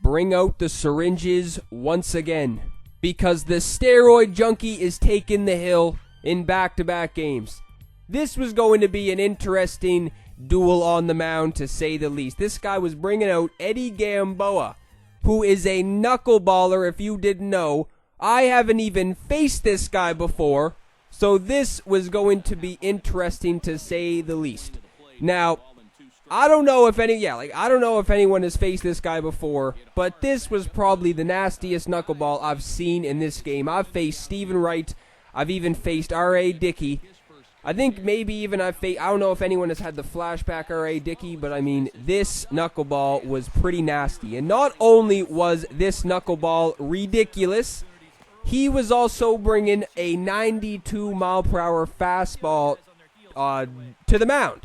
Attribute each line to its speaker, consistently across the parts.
Speaker 1: bring out the syringes once again, because the steroid junkie is taking the hill in back-to-back games. This was going to be an interesting duel on the mound, to say the least. This guy was bringing out Eddie Gamboa, who is a knuckleballer, if you didn't know. I haven't even faced this guy before, so this was going to be interesting, to say the least. Now, I don't know if anyone has faced this guy before, but this was probably the nastiest knuckleball I've seen in this game. I've faced Stephen Wright. I've even faced R.A. Dickey. I think maybe even I don't know if anyone has had the flashback R.A. Dickey, but I mean, this knuckleball was pretty nasty. And not only was this knuckleball ridiculous, he was also bringing a 92 mile per hour fastball to the mound.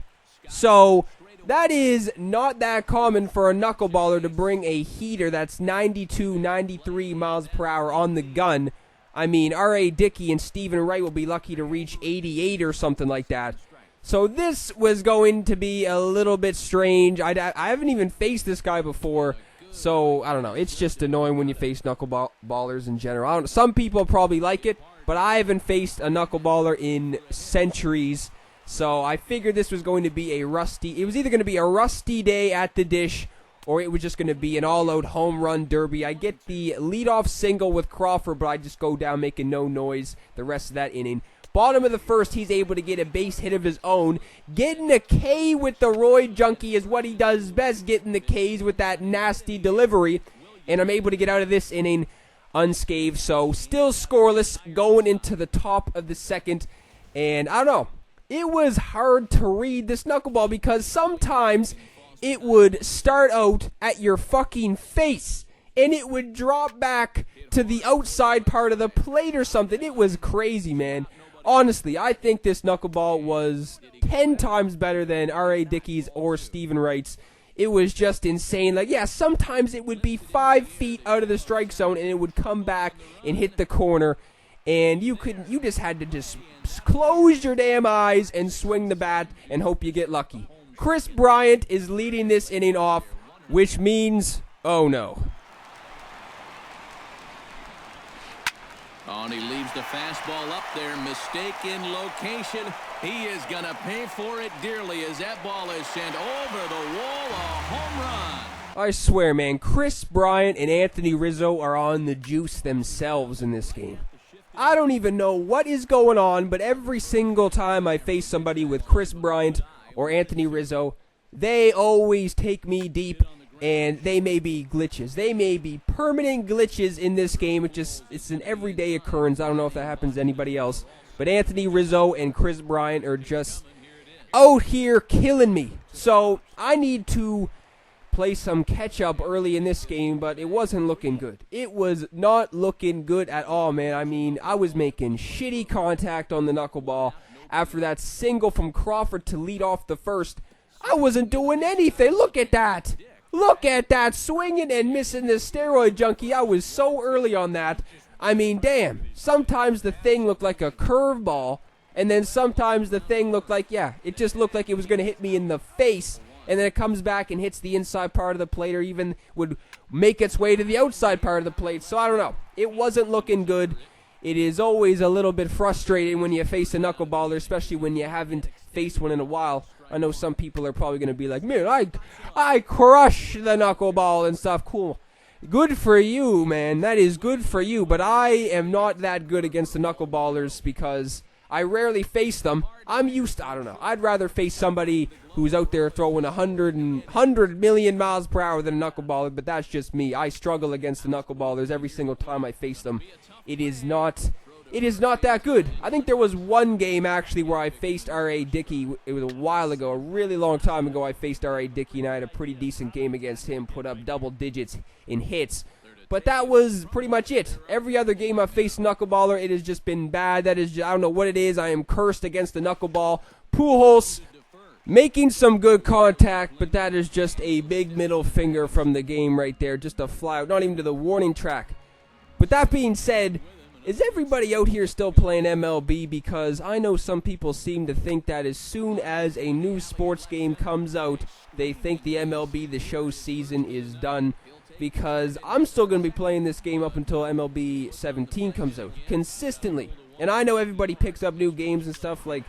Speaker 1: So that is not that common for a knuckleballer to bring a heater that's 92, 93 miles per hour on the gun. I mean, R.A. Dickey and Stephen Wright will be lucky to reach 88 or something like that. So this was going to be a little bit strange. I haven't even faced this guy before, so I don't know. It's just annoying when you face knuckleballers in general. Some people probably like it, but I haven't faced a knuckleballer in centuries. So I figured this was going to be it was either going to be a rusty day at the dish, or it was just going to be an all-out home run derby. I get the leadoff single with Crawford, but I just go down making no noise the rest of that inning. Bottom of the first, he's able to get a base hit of his own. Getting a K with the roid junkie is what he does best, getting the Ks with that nasty delivery. And I'm able to get out of this inning unscathed. So still scoreless going into the top of the second. And I don't know. It was hard to read this knuckleball because sometimes it would start out at your fucking face, and it would drop back to the outside part of the plate or something. It was crazy, man. Honestly, I think this knuckleball was 10 times better than R.A. Dickey's or Stephen Wright's. It was just insane. Like, yeah, sometimes it would be 5 feet out of the strike zone, and it would come back and hit the corner, and you just had to just close your damn eyes and swing the bat and hope you get lucky. Chris Bryant is leading this inning off, which means, oh no.
Speaker 2: Oh, and he leaves the fastball up there. Mistaken location. He is going to pay for it dearly as that ball is sent over the wall. A home run.
Speaker 1: I swear, man, Chris Bryant and Anthony Rizzo are on the juice themselves in this game. I don't even know what is going on, but every single time I face somebody with Chris Bryant or Anthony Rizzo, they always take me deep, and they may be glitches. They may be permanent glitches in this game. It's an everyday occurrence. I don't know if that happens to anybody else, but Anthony Rizzo and Chris Bryant are just out here killing me. So I need to play some catch-up early in this game, but it wasn't looking good. It was not looking good at all, man. I mean, I was making shitty contact on the knuckleball. After that single from Crawford to lead off the first, I wasn't doing anything. Look at that. Look at that. Swinging and missing the steroid junkie. I was so early on that. I mean, damn. Sometimes the thing looked like a curveball, and then sometimes the thing looked like, it just looked like it was going to hit me in the face, and then it comes back and hits the inside part of the plate, or even would make its way to the outside part of the plate. So I don't know. It wasn't looking good. It is always a little bit frustrating when you face a knuckleballer, especially when you haven't faced one in a while. I know some people are probably going to be like, man, I crush the knuckleball and stuff. Cool. Good for you, man. That is good for you. But I am not that good against the knuckleballers because I rarely face them. I'm used to, I don't know. I'd rather face somebody who's out there throwing 100 million miles per hour than a knuckleballer, but that's just me. I struggle against the knuckleballers every single time I face them. It is not that good. I think there was one game, actually, where I faced R.A. Dickey. It was a while ago, a really long time ago. I faced R.A. Dickey, and I had a pretty decent game against him, put up double digits in hits. But that was pretty much it. Every other game I've faced knuckleballer, it has just been bad. That is, I don't know what it is. I am cursed against the knuckleball. Pujols making some good contact, but that is just a big middle finger from the game right there. Just a fly out, not even to the warning track. But that being said, is everybody out here still playing MLB? Because I know some people seem to think that as soon as a new sports game comes out, they think the MLB The Show season is done. Because I'm still going to be playing this game up until MLB 17 comes out, consistently. And I know everybody picks up new games and stuff, like,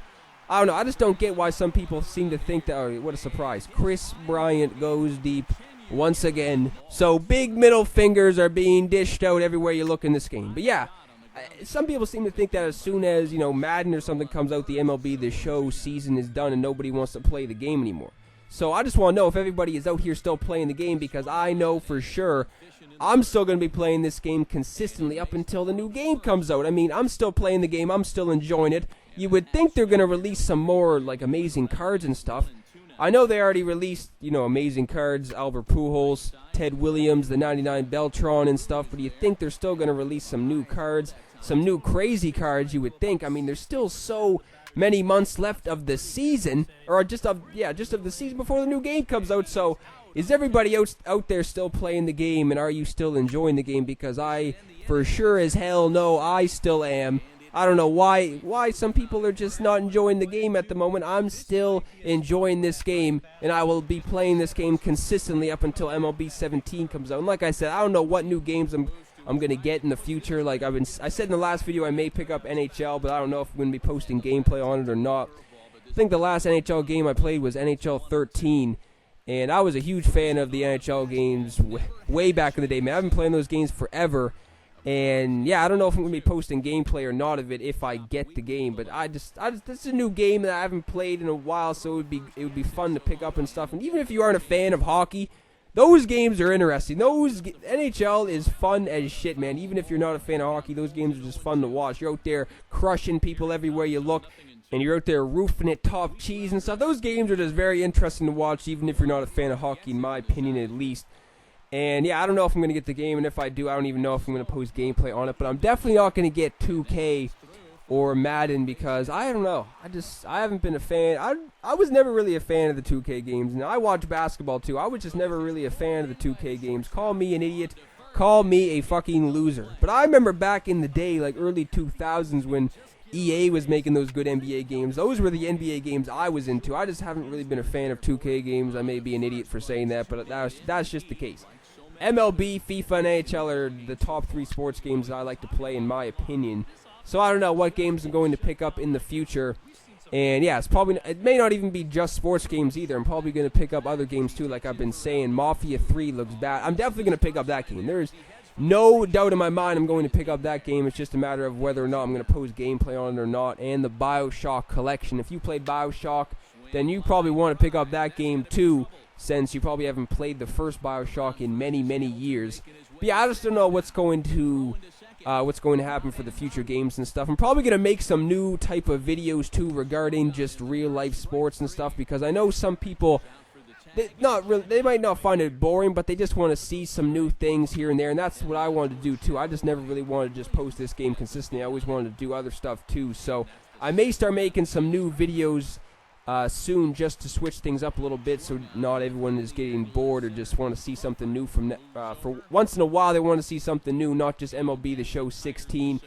Speaker 1: I don't know, I just don't get why some people seem to think that, oh, what a surprise. Chris Bryant goes deep once again. So big middle fingers are being dished out everywhere you look in this game. But yeah, some people seem to think that as soon as, Madden or something comes out, the MLB The Show season is done and nobody wants to play the game anymore. So I just want to know if everybody is out here still playing the game, because I know for sure I'm still going to be playing this game consistently up until the new game comes out. I mean, I'm still playing the game. I'm still enjoying it. You would think they're going to release some more, like, amazing cards and stuff. I know they already released, amazing cards, Albert Pujols, Ted Williams, the 99 Beltron and stuff, but you think they're still going to release some new cards, some new crazy cards, you would think. I mean, there's still so many months left of the season, or just of the season before the new game comes out. So is everybody out there still playing the game, and are you still enjoying the game? Because I for sure as hell know I still am. I don't know why some people are just not enjoying the game at the moment. I'm still enjoying this game, and I will be playing this game consistently up until MLB 17 comes out. And like I said, I don't know what new games I'm going to get in the future. Like I said in the last video, I may pick up NHL, but I don't know if I'm going to be posting gameplay on it or not. I think the last NHL game I played was NHL 13, and I was a huge fan of the NHL games way back in the day, man. I've been playing those games forever, and yeah, I don't know if I'm going to be posting gameplay or not of it if I get the game, but this is a new game that I haven't played in a while, so it would be fun to pick up and stuff. And even if you aren't a fan of hockey, those games are interesting. NHL is fun as shit, man. Even if you're not a fan of hockey, those games are just fun to watch. You're out there crushing people everywhere you look, and you're out there roofing it top cheese and stuff. Those games are just very interesting to watch, even if you're not a fan of hockey, in my opinion at least. And yeah, I don't know if I'm going to get the game, and if I do, I don't even know if I'm going to post gameplay on it. But I'm definitely not going to get 2K or Madden, because I don't know. I haven't been a fan. I was never really a fan of the 2K games. And I watch basketball too. I was just never really a fan of the 2K games. Call me an idiot. Call me a fucking loser. But I remember back in the day, like early 2000s, when EA was making those good NBA games. Those were the NBA games I was into. I just haven't really been a fan of 2K games. I may be an idiot for saying that, but that's just the case. MLB, FIFA, and NHL are the top 3 sports games that I like to play, in my opinion. So I don't know what games I'm going to pick up in the future. And yeah, it may not even be just sports games either. I'm probably going to pick up other games too, like I've been saying. Mafia 3 looks bad. I'm definitely going to pick up that game. There's no doubt in my mind I'm going to pick up that game. It's just a matter of whether or not I'm going to post gameplay on it or not. And the BioShock collection. If you played BioShock, then you probably want to pick up that game too, since you probably haven't played the first BioShock in many, many years. But yeah, I just don't know what's going to happen for the future games and stuff. I'm probably going to make some new type of videos too regarding just real life sports and stuff, because I know some people, they might not find it boring, but they just want to see some new things here and there, and that's what I wanted to do too. I just never really wanted to just post this game consistently. I always wanted to do other stuff too, so I may start making some new videos soon, just to switch things up a little bit, so not everyone is getting bored or just want to see something new for once in a while. They want to see something new, not just MLB The Show 16,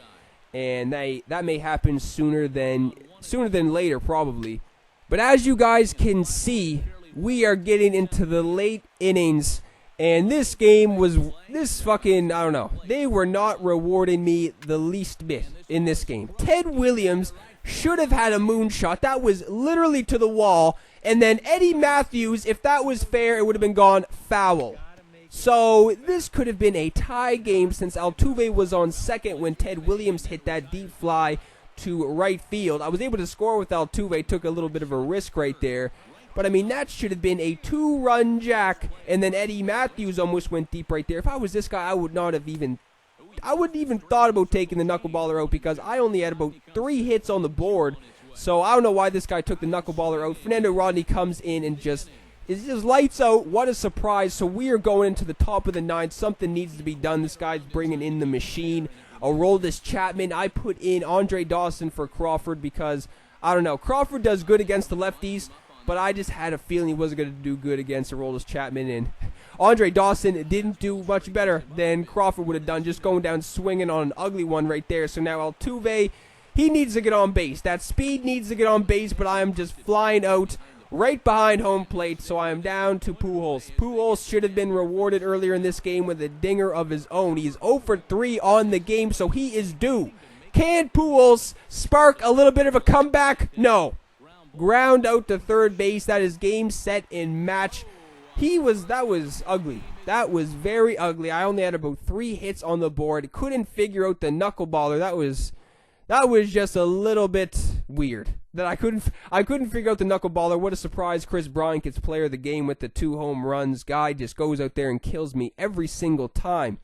Speaker 1: and that may happen sooner than later probably. But as you guys can see, we are getting into the late innings, and this game was I don't know. They were not rewarding me the least bit in this game. Ted Williams should have had a moonshot. That was literally to the wall. And then Eddie Matthews, if that was fair, it would have been gone foul. So this could have been a tie game, since Altuve was on second when Ted Williams hit that deep fly to right field. I was able to score with Altuve, took a little bit of a risk right there. But I mean, that should have been a 2-run jack, and then Eddie Matthews almost went deep right there. If I was this guy, I wouldn't even thought about taking the knuckleballer out, because I only had about 3 hits on the board. So I don't know why this guy took the knuckleballer out. Fernando Rodney comes in and just lights out. What a surprise. So we are going into the top of the 9th. Something needs to be done. This guy's bringing in the machine. Aroldis Chapman. I put in Andre Dawson for Crawford because, I don't know, Crawford does good against the lefties, but I just had a feeling he wasn't going to do good against Aroldis Chapman. And Andre Dawson didn't do much better than Crawford would have done, just going down swinging on an ugly one right there. So now Altuve, he needs to get on base. That speed needs to get on base, but I am just flying out right behind home plate, so I am down to Pujols. Pujols should have been rewarded earlier in this game with a dinger of his own. He's 0 for 3 on the game, so he is due. Can Pujols spark a little bit of a comeback? No. Ground out to third base. That is game, set, and match. That was ugly. That was very ugly. I only had about 3 hits on the board. Couldn't figure out the knuckleballer. That was just a little bit weird. That I couldn't figure out the knuckleballer. What a surprise. Chris Bryant gets player of the game with the 2 home runs. Guy just goes out there and kills me every single time.